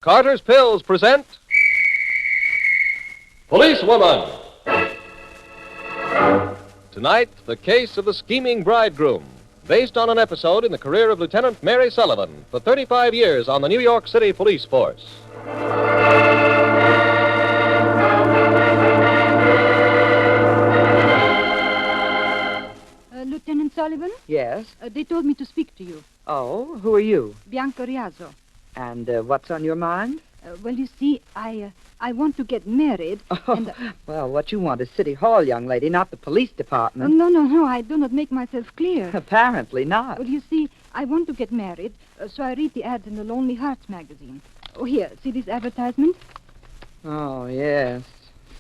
Carter's Pills present Policewoman. Tonight, the case of the scheming bridegroom, based on an episode in the career of Lieutenant Mary Sullivan for 35 years on the New York City Police Force. Lieutenant Sullivan? Yes? They told me to speak to you. Oh, who are you? Bianca Riazzo. And what's on your mind? Well, you see, I want to get married. Oh, and, well, what you want is City Hall, young lady, not the police department. No, I do not make myself clear. Apparently not. Well, you see, I want to get married, so I read the ads in the Lonely Hearts magazine. Oh, here, see this advertisement? Oh, yes.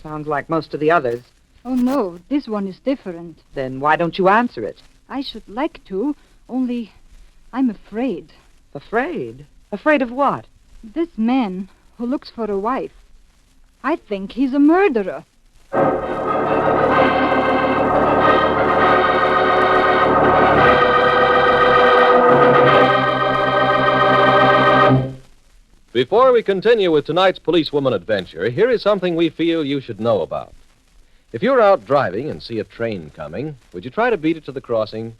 Sounds like most of the others. Oh, no, this one is different. Then why don't you answer it? I should like to, only I'm afraid. Afraid? Afraid of what? This man who looks for a wife, I think he's a murderer. Before we continue with tonight's policewoman adventure, here is something we feel you should know about. If you're out driving and see a train coming, would you try to beat it to the crossing?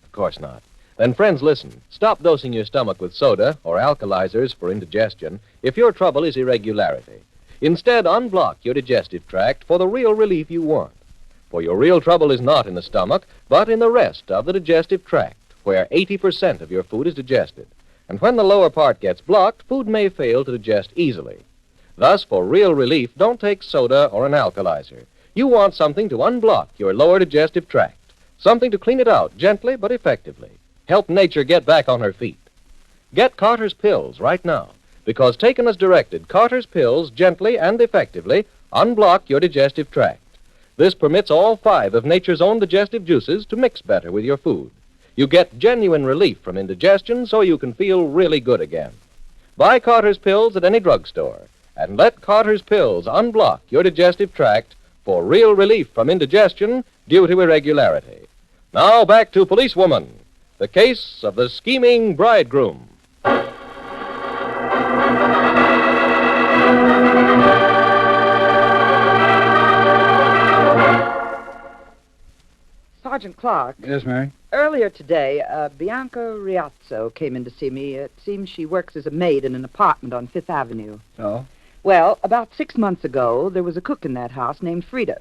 Of course not. Then, friends, listen. Stop dosing your stomach with soda or alkalizers for indigestion if your trouble is irregularity. Instead, unblock your digestive tract for the real relief you want. For your real trouble is not in the stomach, but in the rest of the digestive tract, where 80% of your food is digested. And when the lower part gets blocked, food may fail to digest easily. Thus, for real relief, don't take soda or an alkalizer. You want something to unblock your lower digestive tract, something to clean it out gently but effectively. Help nature get back on her feet. Get Carter's Pills right now, because taken as directed, Carter's Pills gently and effectively unblock your digestive tract. This permits all 5 of nature's own digestive juices to mix better with your food. You get genuine relief from indigestion so you can feel really good again. Buy Carter's Pills at any drugstore, and let Carter's Pills unblock your digestive tract for real relief from indigestion due to irregularity. Now back to Policewoman, the case of the scheming bridegroom. Sergeant Clark. Yes, Mary? Earlier today, Bianca Riazzo came in to see me. It seems she works as a maid in an apartment on Fifth Avenue. Oh? Well, about 6 months ago, there was a cook in that house named Frida.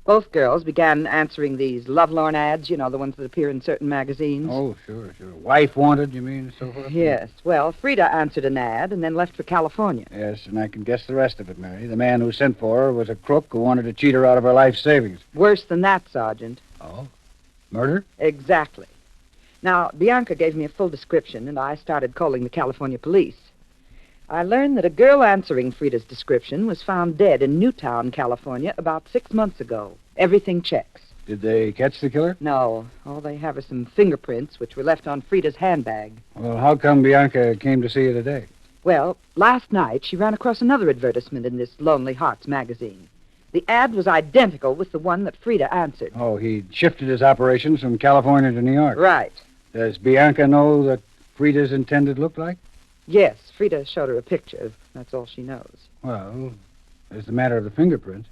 Both girls began answering these lovelorn ads, you know, the ones that appear in certain magazines. Oh, sure. Wife wanted, you mean, and so forth? Yes. Well, Frida answered an ad and then left for California. Yes, and I can guess the rest of it, Mary. The man who sent for her was a crook who wanted to cheat her out of her life savings. Worse than that, Sergeant. Oh? Murder? Exactly. Now, Bianca gave me a full description, and I started calling the California police. I learned that a girl answering Frida's description was found dead in Newtown, California, about 6 months ago. Everything checks. Did they catch the killer? No. All they have are some fingerprints, which were left on Frida's handbag. Well, how come Bianca came to see you today? Well, last night she ran across another advertisement in this Lonely Hearts magazine. The ad was identical with the one that Frida answered. Oh, he shifted his operations from California to New York. Right. Does Bianca know what Frida's intended looked like? Yes, Frida showed her a picture. That's all she knows. Well, there's the matter of the fingerprints.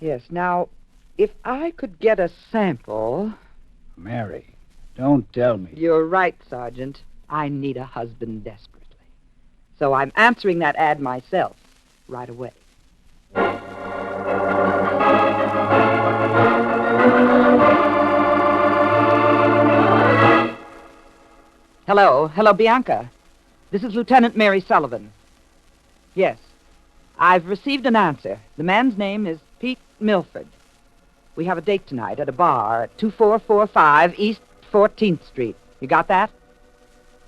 Yes, now, if I could get a sample... Mary, don't tell me. You're right, Sergeant. I need a husband desperately. So I'm answering that ad myself right away. Hello, Bianca. This is Lieutenant Mary Sullivan. Yes, I've received an answer. The man's name is Pete Milford. We have a date tonight at a bar at 2445 East 14th Street. You got that?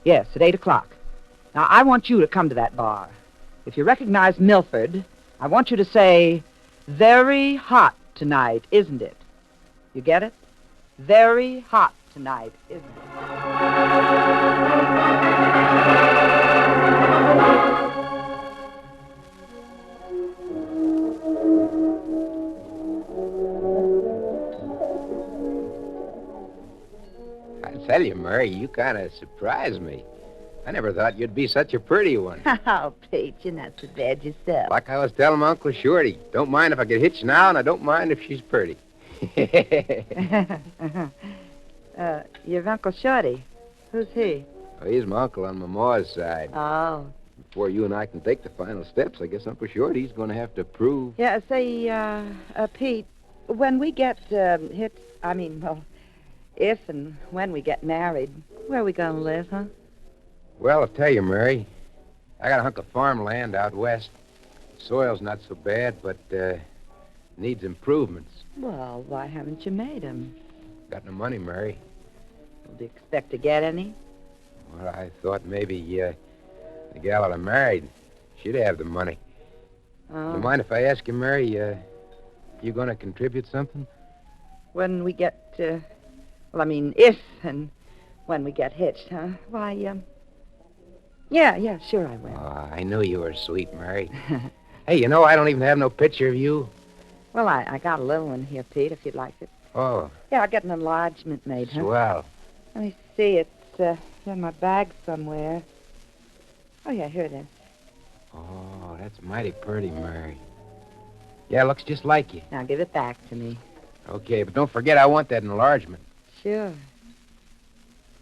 Yes, at 8 o'clock. Now, I want you to come to that bar. If you recognize Milford, I want you to say, "Very hot tonight, isn't it?" You get it? Very hot tonight, isn't it? I tell you, Murray, you kind of surprised me. I never thought you'd be such a pretty one. Oh, Pete, you're not so bad yourself. Like I was telling my Uncle Shorty, don't mind if I get hitched now, and I don't mind if she's pretty. Your Uncle Shorty. Who's he? Oh, he's my uncle on my ma's side. Oh. Before you and I can take the final steps, I guess Uncle Shorty's going to have to prove. Yeah, say, Pete, when we get if and when we get married, where are we going to live, huh? Well, I'll tell you, Mary. I got a hunk of farmland out west. Soil's not so bad, but needs improvements. Well, why haven't you made them? Got no money, Mary. Do you expect to get any? Well, I thought maybe the gal I married, she'd have the money. Oh. You mind if I ask you, Mary, you going to contribute something? When we get, if and when we get hitched, huh? Why, yeah, sure I will. Oh, I knew you were sweet, Mary. Hey, you know, I don't even have no picture of you. Well, I got a little one here, Pete, if you'd like it. Oh. Yeah, I'll get an enlargement made, huh? Swell. Let me see. It's in my bag somewhere. Oh, yeah, here it is. Oh, that's mighty pretty, Mary. Yeah, looks just like you. Now give it back to me. Okay, but don't forget I want that enlargement. Sure.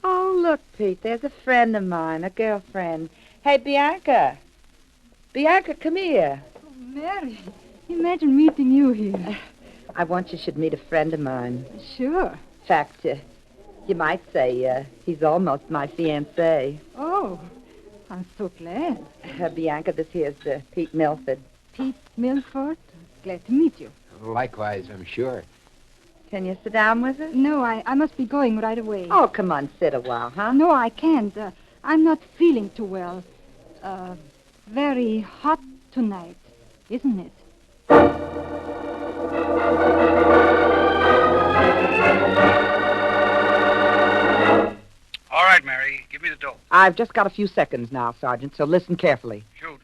Oh, look, Pete, there's a friend of mine, a girlfriend. Hey, Bianca. Bianca, come here. Oh, Mary, imagine meeting you here. I want you should meet a friend of mine. Sure. In fact, you might say he's almost my fiancé. Oh, I'm so glad. Bianca, this here's Pete Milford. Pete Milford, glad to meet you. Likewise, I'm sure. Can you sit down with us? No, I must be going right away. Oh, come on, sit a while, huh? No, I can't. I'm not feeling too well. Very hot tonight, isn't it? All right, Mary, give me the dope. I've just got a few seconds now, Sergeant, so listen carefully. Shoot.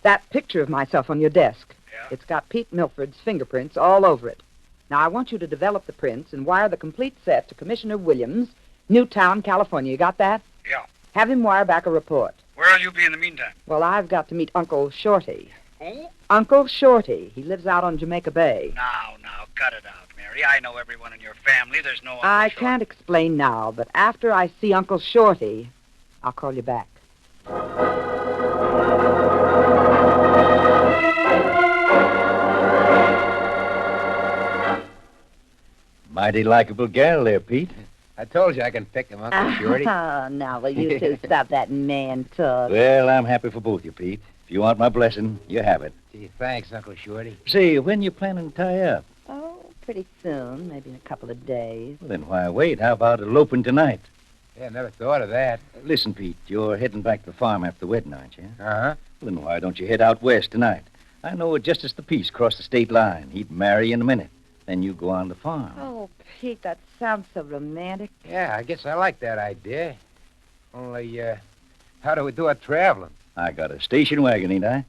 That picture of myself on your desk. Yeah? It's got Pete Milford's fingerprints all over it. Now, I want you to develop the prints and wire the complete set to Commissioner Williams, Newtown, California. You got that? Yeah. Have him wire back a report. Where'll you be in the meantime? Well, I've got to meet Uncle Shorty. Who? Uncle Shorty. He lives out on Jamaica Bay. Now, cut it out, Mary. I know everyone in your family. There's no Uncle I Short. can't explain now, but after I see Uncle Shorty, I'll call you back. Mighty likable gal there, Pete. I told you I can pick him, Uncle Shorty. Oh, now, will you two stop that man talk? Well, I'm happy for both you, Pete. If you want my blessing, you have it. Gee, thanks, Uncle Shorty. Say, when you planning to tie up? Oh, pretty soon, maybe in a couple of days. Well, then why wait? How about eloping tonight? Yeah, never thought of that. Listen, Pete, you're heading back to the farm after the wedding, aren't you? Uh-huh. Well, then why don't you head out west tonight? I know Justice the Peace crossed the state line. He'd marry you in a minute. Then you go on the farm. Oh, Pete, that sounds so romantic. Yeah, I guess I like that idea. Only, how do we do our traveling? I got a station wagon, ain't I?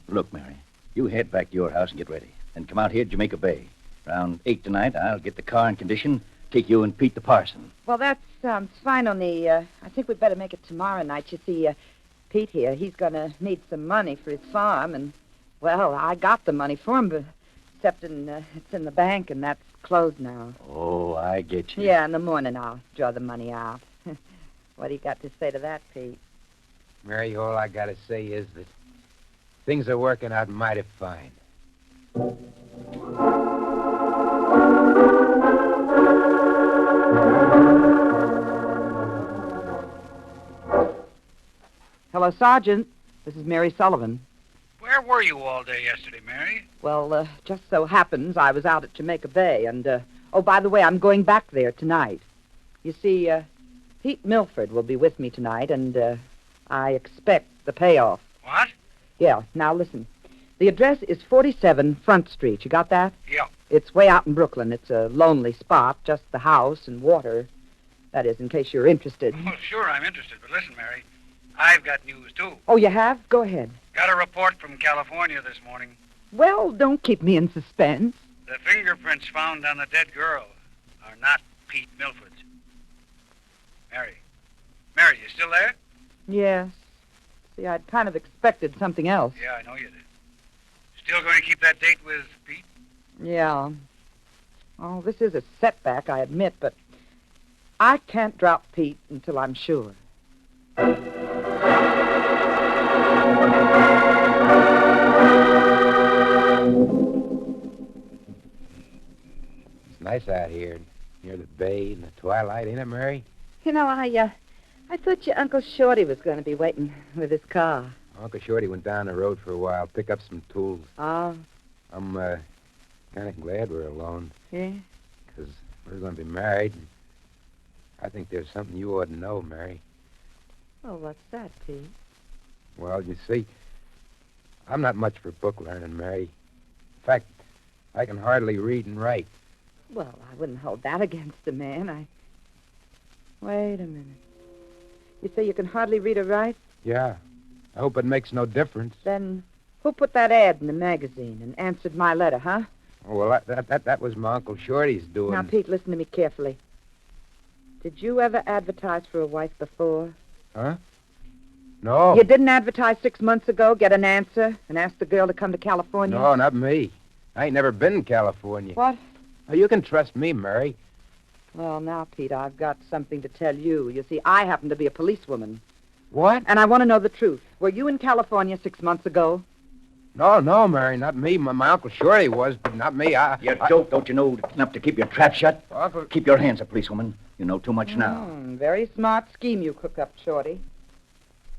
Look, Mary, you head back to your house and get ready. Then come out here to Jamaica Bay. Around 8 tonight, I'll get the car in condition, take you and Pete the parson. Well, that sounds fine, only I think we'd better make it tomorrow night. You see, Pete here, he's going to need some money for his farm, and, well, I got the money for him, but except it's in the bank, and that's closed now. Oh, I get you. Yeah, in the morning I'll draw the money out. What do you got to say to that, Pete? Mary, all I gotta say is that things are working out mighty fine. Hello, Sergeant. This is Mary Sullivan. Where were you all day yesterday, Mary? Well, just so happens I was out at Jamaica Bay, and, oh, by the way, I'm going back there tonight. You see, Pete Milford will be with me tonight, and, I expect the payoff. What? Yeah, now listen. The address is 47 Front Street. You got that? Yeah. It's way out in Brooklyn. It's a lonely spot, just the house and water. That is, in case you're interested. Well, sure, I'm interested, but listen, Mary. I've got news, too. Oh, you have? Go ahead. Got a report from California this morning. Well, don't keep me in suspense. The fingerprints found on the dead girl are not Pete Milford's. Mary, you still there? Yes. See, I'd kind of expected something else. Yeah, I know you did. Still going to keep that date with Pete? Yeah. Oh, this is a setback, I admit, but I can't drop Pete until I'm sure. It's nice out here near the bay in the twilight, ain't it, Mary? You know, I thought your Uncle Shorty was going to be waiting with his car. Uncle Shorty went down the road for a while, pick up some tools. Oh, I'm kind of glad we're alone, yeah? because we're going to be married. And I think there's something you ought to know, Mary. Well, what's that, Pete? Well, you see, I'm not much for book learning, Mary. In fact, I can hardly read and write. Well, I wouldn't hold that against a man. Wait a minute. You say you can hardly read or write? Yeah. I hope it makes no difference. Then who put that ad in the magazine and answered my letter, huh? Oh, well, that was my Uncle Shorty's doing. Now, Pete, listen to me carefully. Did you ever advertise for a wife before? Huh? No. You didn't advertise 6 months ago, get an answer, and ask the girl to come to California? No, not me. I ain't never been in California. What? Oh, you can trust me, Mary. Well, now, Pete, I've got something to tell you. You see, I happen to be a policewoman. What? And I want to know the truth. Were you in California 6 months ago? No, Mary, not me. My Uncle Shorty was, but not me. You dope, don't you know enough to keep your trap shut? Uncle... Keep your hands up, policewoman. You know too much now. Very smart scheme you cooked up, Shorty.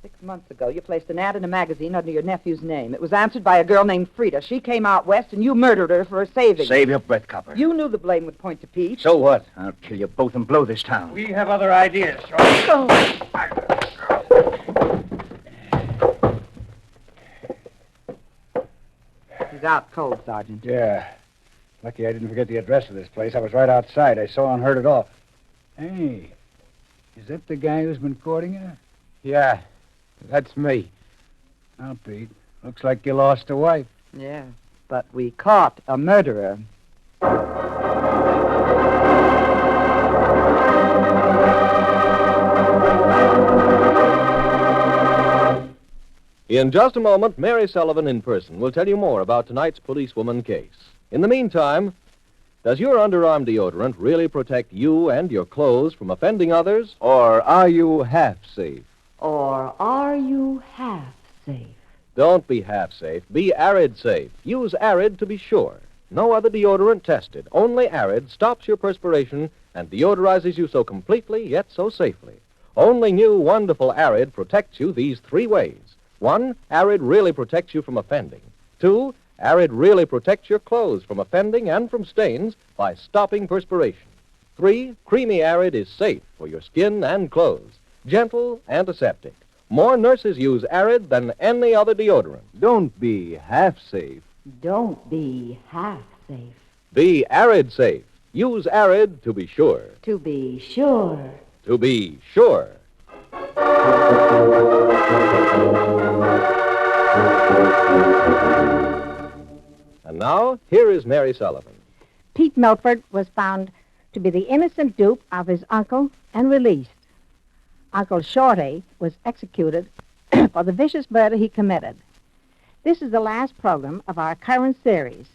6 months ago, you placed an ad in a magazine under your nephew's name. It was answered by a girl named Frida. She came out west, and you murdered her for a saving. Save your breath, copper. You knew the blame would point to Pete. So what? I'll kill you both and blow this town. We have other ideas, Shorty. He's out cold, Sergeant. Yeah. Lucky I didn't forget the address of this place. I was right outside. I saw and heard it all. Hey, is that the guy who's been courting her? Yeah, that's me. Now, Pete, looks like you lost a wife. Yeah, but we caught a murderer. In just a moment, Mary Sullivan in person will tell you more about tonight's policewoman case. In the meantime, does your underarm deodorant really protect you and your clothes from offending others, or are you half safe? Or are you half safe? Don't be half safe. Be Arid safe. Use Arid to be sure. No other deodorant tested. Only Arid stops your perspiration and deodorizes you so completely yet so safely. Only new wonderful Arid protects you these 3 ways. 1, Arid really protects you from offending. 2, Arid really protects your clothes from offending and from stains by stopping perspiration. 3, Creamy Arid is safe for your skin and clothes. Gentle, antiseptic. More nurses use Arid than any other deodorant. Don't be half safe. Don't be half safe. Be Arid safe. Use Arid to be sure. To be sure. To be sure. And now, here is Mary Sullivan. Pete Milford was found to be the innocent dupe of his uncle and released. Uncle Shorty was executed for the vicious murder he committed. This is the last program of our current series,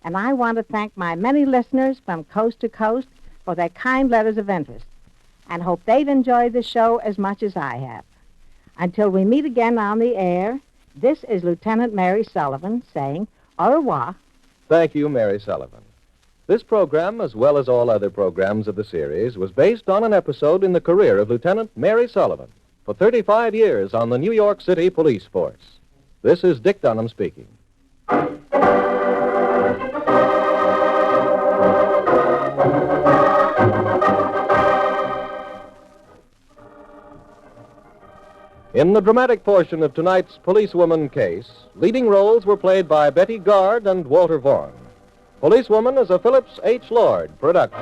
and I want to thank my many listeners from coast to coast for their kind letters of interest, and hope they've enjoyed the show as much as I have. Until we meet again on the air, this is Lieutenant Mary Sullivan saying au revoir. Thank you, Mary Sullivan. This program, as well as all other programs of the series, was based on an episode in the career of Lieutenant Mary Sullivan for 35 years on the New York City Police Force. This is Dick Dunham speaking. In the dramatic portion of tonight's policewoman case, leading roles were played by Betty Gard and Walter Vaughn. Policewoman is a Phillips H. Lord production.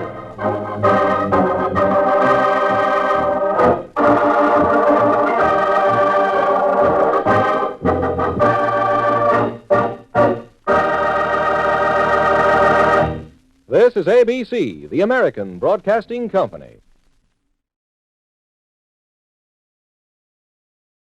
This is ABC, the American Broadcasting Company.